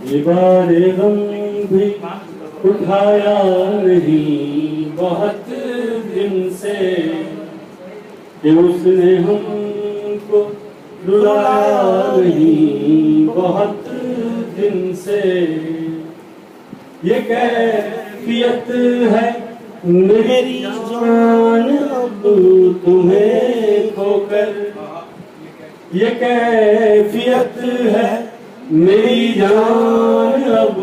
ये बारे गम भी उठाया नहीं बहुत दिन से, कि उसने हमको रुलाया नहीं बहुत दिन से। ये कैफियत है मेरी जान अब तुम्हें खोकर, ये कैफियत है मेरी जान अब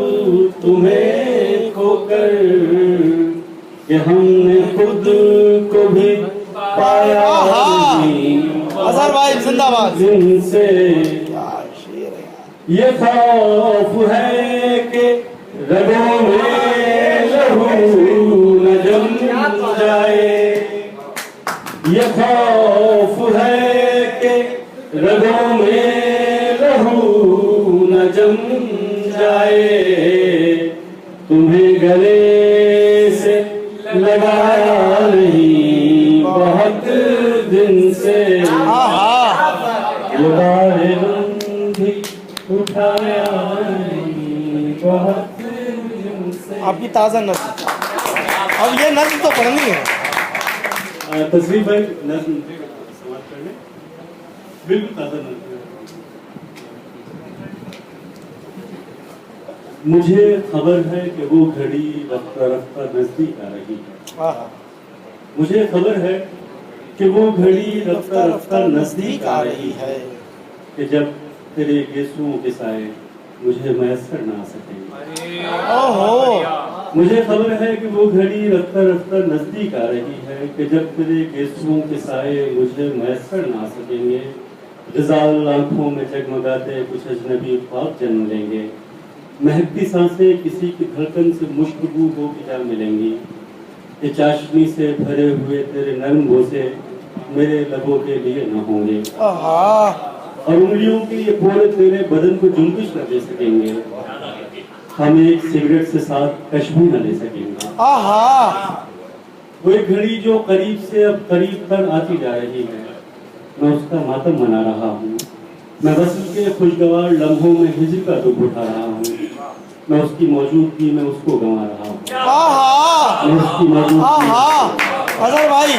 तुम्हें खोकर, कि हमने खुद को भी पाया नहीं अजहर भाई जिंदाबाद जिनसे। ये खौफ है कि रगों में लहू न जम जाए, ये खौफ है कि रगों में लहू न जम जाए। तुम्हें गले से लगाया नहीं बहुत दिन से, ये बारे भी उठाया नहीं बहुत दिन से। आपकी ताज़ा नस्ल, अब ये नस्ल तो पढ़नी है। तस्वीर भाई नस्ल समाप्त करने बिल्कुल ताज़ा नस्ल। मुझे खबर है कि वो घड़ी रफ्ता रफ्ता नजदीक आ रही है। मुझे खबर है कि वो घड़ी रफ्ता रफ्ता नजदीक आ रही है, कि जब तेरे गेसुओं के साए मुझे मैसर ना आ सकेंगे। ओहो, मुझे खबर है कि वो घड़ी रफ्ता रफ्ता नजदीक आ रही है, कि जब तेरे गेसुओं के साए मुझे मैसर ना आ सकेंगे। ग़ज़ाल आंखों में जगमगाते कुछ अजनबी ख्वाब जन्म लेंगे, महकती सांसें किसी की धड़कन से मुश्तबू हो के जा मिलेंगी। ये चाशनी से भरे हुए तेरे नरम बोसे मेरे लबों के लिए न होंगे, और उंगलियों के ये पोरे तेरे बदन को जुम्बिश न दे सकेंगे। हम एक सिगरेट से साथ खुशबू न ले सकेंगे। वो एक घड़ी जो करीब से अब करीब पर आती जा रही है, मैं उसका मातम मना रहा हूँ। मैं वस्ल के खुशगवार लम्हों में हिज्र का दुख उठा रहा हूँ। मैं उसकी मौजूदगी में उसको गंवा रहा हूँ। मैं उसकी मौजूदगी अजहर भाई